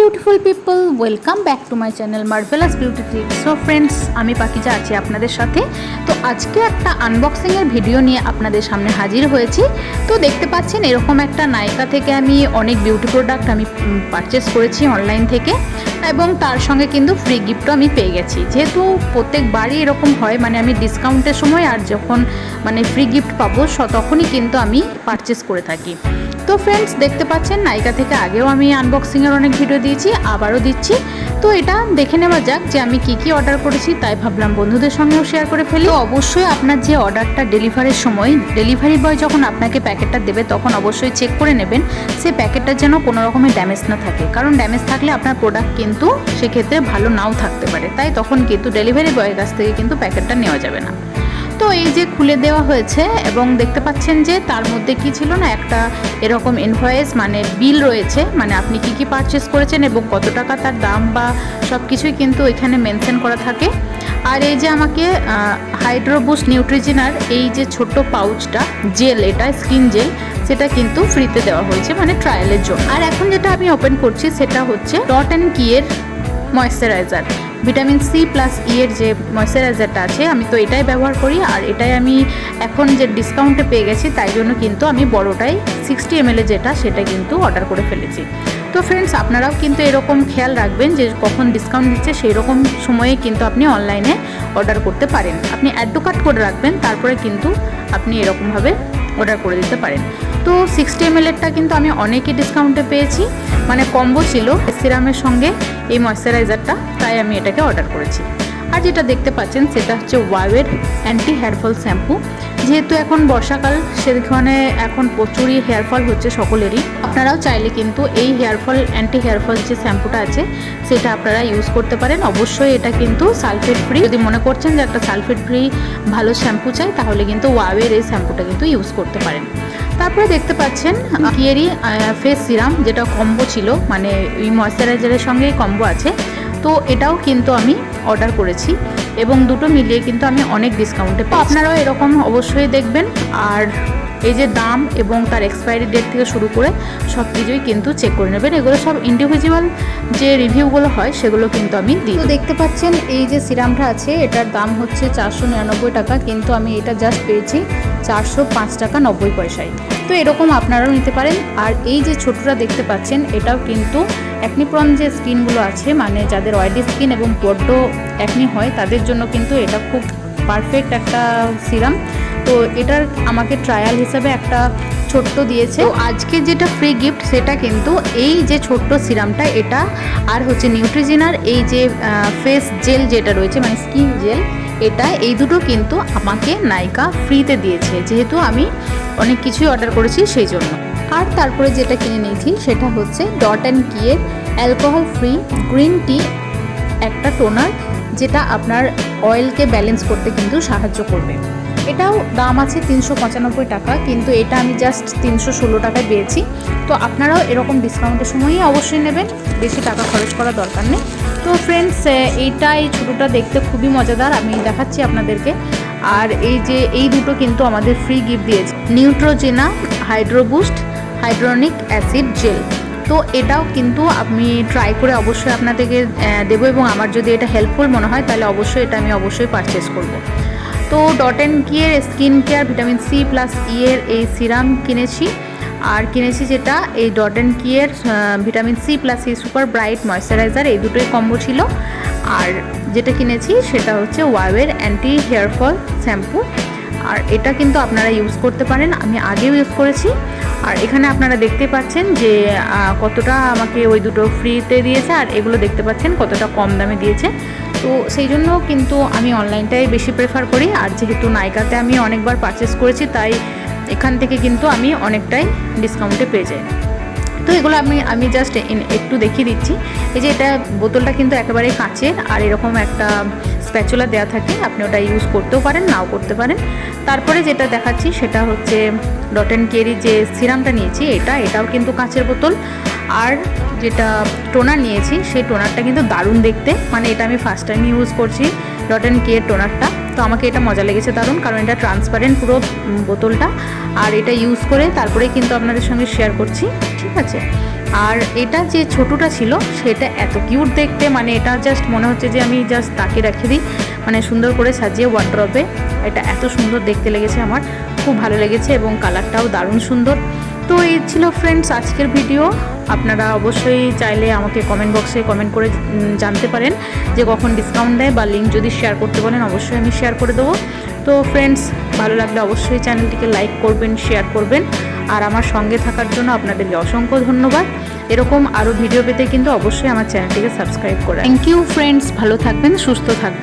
Beautiful people, welcome back to my channel marvellous beauty tips. So friends, আমি পাকিজা আছি আপনাদের সাথে। তো আজকে একটা আনবক্সিংয়ের ভিডিও নিয়ে আপনাদের সামনে হাজির হয়েছি। তো দেখতে পাচ্ছেন এরকম একটা নায়িকা থেকে আমি অনেক বিউটি প্রোডাক্ট আমি পারচেস করেছি অনলাইন থেকে, এবং তার সঙ্গে কিন্তু ফ্রি গিফটও আমি পেয়ে গেছি। যেহেতু প্রত্যেকবারই এরকম হয়, মানে আমি ডিসকাউন্টের সময় আর যখন মানে ফ্রি গিফট পাবো তখনই কিন্তু আমি পারচেস করে থাকি। তো ফ্রেন্ডস, দেখতে পাচ্ছেন নায়িকা থেকে আগেও আমি আনবক্সিংয়ের অনেক ভিডিও দিয়েছি, আবারও দিচ্ছি। তো এটা দেখে নেওয়া যাক যে আমি কি অর্ডার করেছি, তাই ভাবলাম বন্ধুদের সঙ্গেও শেয়ার করে ফেলি। তো অবশ্যই আপনার যে অর্ডারটা ডেলিভারির সময় ডেলিভারি বয় যখন আপনাকে প্যাকেটটা দেবে তখন অবশ্যই চেক করে নেবেন সেই প্যাকেটটা যেন কোনো রকমের ড্যামেজ না থাকে, কারণ ড্যামেজ থাকলে আপনার প্রোডাক্ট কিন্তু সেক্ষেত্রে ভালো নাও থাকতে পারে। তাই তখন কিন্তু ডেলিভারি বয়ের কাছ থেকে কিন্তু প্যাকেটটা নেওয়া যাবে না। তো এই যে খুলে দেওয়া হয়েছে এবং দেখতে পাচ্ছেন যে তার মধ্যে কি ছিল না, একটা এরকম ইনভয়েস মানে বিল রয়েছে, মানে আপনি কি পারচেস করেছেন এবং কত টাকা তার দাম বা সব কিছুই কিন্তু এখানে মেনশন করা থাকে। আর এই যে আমাকে হাইড্রো বুস্ট নিউট্রিজিনার এই যে ছোট্ট পাউচটা জেল, এটা স্কিন জেল, সেটা কিন্তু ফ্রিতে দেওয়া হয়েছে মানে ট্রায়ালের জন্য। আর এখন যেটা আমি ওপেন করছি সেটা হচ্ছে ডট অ্যান্ড কি এর moisturiser, vitamin C plus E এর যে ময়েশ্চারাইজারটা আছে, আমি তো এটাই ব্যবহার করি। আর এটাই আমি এখন যে ডিসকাউন্টে পেয়ে গেছি তাই জন্য কিন্তু আমি বড়টাই 60 ml যেটা সেটা কিন্তু অর্ডার করে ফেলেছি। তো ফ্রেন্ডস, আপনারাও কিন্তু এরকম খেয়াল রাখবেন যে কখন ডিসকাউন্ট দিচ্ছে সেই রকম সময়ে কিন্তু আপনি অনলাইনে অর্ডার করতে পারেন। আপনি অ্যাড টু কার্ট করে রাখবেন, তারপরে কিন্তু আপনি এরকমভাবে অর্ডার করে দিতে পারেন। তো 60 ml-টা কিন্তু আমি অনেকই ডিসকাউন্টে পেয়েছি, মানে কম্বো ছিল সিরামের সঙ্গে এই ময়েশ্চারাইজারটা, তাই আমি এটাকে অর্ডার করেছি। আর যেটা দেখতে পাচ্ছেন সেটা হচ্ছে ওয়াওয়ের অ্যান্টি হেয়ারফল শ্যাম্পু। যেহেতু এখন বর্ষাকাল, সেখানে এখন প্রচুরই হেয়ারফল হচ্ছে সকলেরই। আপনারাও চাইলে কিন্তু এই অ্যান্টি হেয়ারফল যে শ্যাম্পুটা আছে সেটা আপনারা ইউজ করতে পারেন। অবশ্যই এটা কিন্তু সালফেট ফ্রি। যদি মনে করছেন যে একটা সালফেট ফ্রি ভালো শ্যাম্পু চাই, তাহলে কিন্তু ওয়াওয়ের এই শ্যাম্পুটা কিন্তু ইউজ করতে পারেন। তারপরে দেখতে পাচ্ছেন কিয়েরি ফেস সিরাম, যেটা কম্বো ছিল, মানে এই ময়েশ্চারাইজারের সঙ্গেই কম্বো আছে। তো এটাও কিন্তু আমি অর্ডার করেছি এবং দুটো মিলিয়ে কিন্তু আমি অনেক ডিসকাউন্টে পাই। আপনারাও এরকম অবশ্যই দেখবেন। আর এই যে দাম এবং তার এক্সপায়ারি ডেট থেকে শুরু করে সব কিছুই কিন্তু চেক করে নেবেন। এগুলো সব ইন্ডিভিজুয়াল যে রিভিউগুলো হয় সেগুলো কিন্তু আমি দিই। তো দেখতে পাচ্ছেন এই যে সিরামটা আছে এটার দাম হচ্ছে 499 টাকা, কিন্তু আমি এটা জাস্ট পেয়েছি 405 টাকা 90 পয়সায়। তো এরকম আপনারাও নিতে পারেন। আর এই যে ছোটটা দেখতে পাচ্ছেন এটাও কিন্তু অ্যাকনি প্রন যে স্কিনগুলো আছে, মানে যাদের অয়েলি স্কিন এবং বড্ড অ্যাকনি হয় তাদের জন্য কিন্তু এটা খুব পারফেক্ট একটা সিরাম। তো এটার আমাকে ট্রায়াল হিসাবে একটা ছোট্ট দিয়েছে। তো আজকে যেটা ফ্রি গিফট সেটা কিন্তু এই যে ছোট্ট সিরামটা, এটা আর হচ্ছে নিউট্রিজিনার এই যে ফেস জেল যেটা রয়েছে মানে স্কিন জেল, এটা এই দুটো কিন্তু আমাকে নায়িকা ফ্রিতে দিয়েছে, যেহেতু আমি অনেক কিছুই অর্ডার করেছি সেই জন্য। আর তারপরে যেটা কিনে নিয়েছি সেটা হচ্ছে ডট অ্যান্ড কি এর অ্যালকোহল ফ্রি গ্রিন টি একটা টোনার, যেটা আপনার অয়েলকে ব্যালেন্স করতে কিন্তু সাহায্য করবে। এটাও দাম আছে 395 টাকা, কিন্তু এটা আমি জাস্ট 316 টাকায় পেয়েছি। তো আপনারাও এরকম ডিসকাউন্টের সময়ই অবশ্যই নেবেন, বেশি টাকা খরচ করার দরকার নেই। তো ফ্রেন্ডস, এই ছোটোটা দেখতে খুবই মজাদার, আমি দেখাচ্ছি আপনাদেরকে। আর এই যে এই দুটো কিন্তু আমাদের ফ্রি গিফট দিয়েছে, Neutrogena hydro boost hyaluronic acid gel. তো এটাও কিন্তু আমি ট্রাই করে অবশ্যই আপনাদেরকে দেবো, এবং আমার যদি এটা হেল্পফুল মনে হয় তাহলে অবশ্যই এটা আমি অবশ্যই পারচেস করব। তো ডট অ্যান্ড কি এর skin care vitamin C plus E এর এই সিরাম কিনেছি। আর কিনেছি যেটা এই ডট অ্যান্ড কি এর vitamin C plus E super bright moisturiser, এই দুটোই কম্বো ছিল। আর যেটা কিনেছি সেটা হচ্ছে ওয়াওয়ের অ্যান্টি হেয়ারফল শ্যাম্পু। আর এটা কিন্তু আপনারা ইউজ করতে পারেন, আমি আগেও ইউজ করেছি। আর এখানে আপনারা দেখতে পাচ্ছেন যে কতটা আমাকে ওই দুটো ফ্রিতে দিয়েছে, আর এগুলো দেখতে পাচ্ছেন কতটা কম দামে দিয়েছে। তো সেই জন্য কিন্তু আমি অনলাইনটাই বেশি প্রেফার করি। আর যেহেতু নায়িকাতে আমি অনেকবার পারচেস করেছি, তাই এখান থেকে কিন্তু আমি অনেকটাই ডিসকাউন্টে পেয়ে যাই। তো এগুলো আমি জাস্ট একটু দেখিয়ে দিচ্ছি। এই যে এটা বোতলটা কিন্তু একেবারে কাচের, আর এরকম একটা স্প্যাচুলা দেওয়া থাকে, আপনি ওটা ইউজ করতেও পারেন নাও করতে পারেন। তারপরে যেটা দেখাচ্ছি সেটা হচ্ছে ডট অ্যান্ড কি এর যে সিরামটা নিয়েছি, এটাও কিন্তু কাচের বোতল। আর যেটা টোনার নিয়েছি সেই টোনারটা কিন্তু দারুণ দেখতে, মানে এটা আমি ফার্স্ট টাইম ইউজ করছি ডট অ্যান্ড কি এর টোনারটা। তো আমাকে এটা মজা লেগেছে দারুণ, কারণ এটা ট্রান্সপারেন্ট পুরো বোতলটা। আর এটা ইউজ করে তারপরে কিন্তু আপনাদের সঙ্গে শেয়ার করছি, ঠিক আছে। আর এটা যে ছোটোটা ছিল সেটা এত কিউট দেখতে, মানে এটা জাস্ট মনে হচ্ছে যে আমি জাস্ট তাকে রেখে দিই, মানে সুন্দর করে সাজিয়ে ওয়ার্ড্রবে। এটা এত সুন্দর দেখতে লেগেছে, আমার খুব ভালো লেগেছে এবং কালারটাও দারুণ সুন্দর। তো এই ছিল ফ্রেন্ডস আজকের ভিডিও। আপনারা অবশ্যই চাইলে আমাকে কমেন্ট বক্সে কমেন্ট করে জানতে পারেন যে কখন ডিসকাউন্ট দেয়, বা লিঙ্ক যদি শেয়ার করতে বলেন অবশ্যই আমি শেয়ার করে দেবো। তো ফ্রেন্ডস ভালো লাগলে অবশ্যই চ্যানেলটিকে লাইক করবেন, শেয়ার করবেন, আর আমার সঙ্গে থাকার জন্য আপনাদেরকে অসংখ্য ধন্যবাদ। এরকম আরও ভিডিও পেতে কিন্তু অবশ্যই আমার চ্যানেলটিকে সাবস্ক্রাইব করে। থ্যাংক ইউ ফ্রেন্ডস, ভালো থাকবেন, সুস্থ থাকবেন।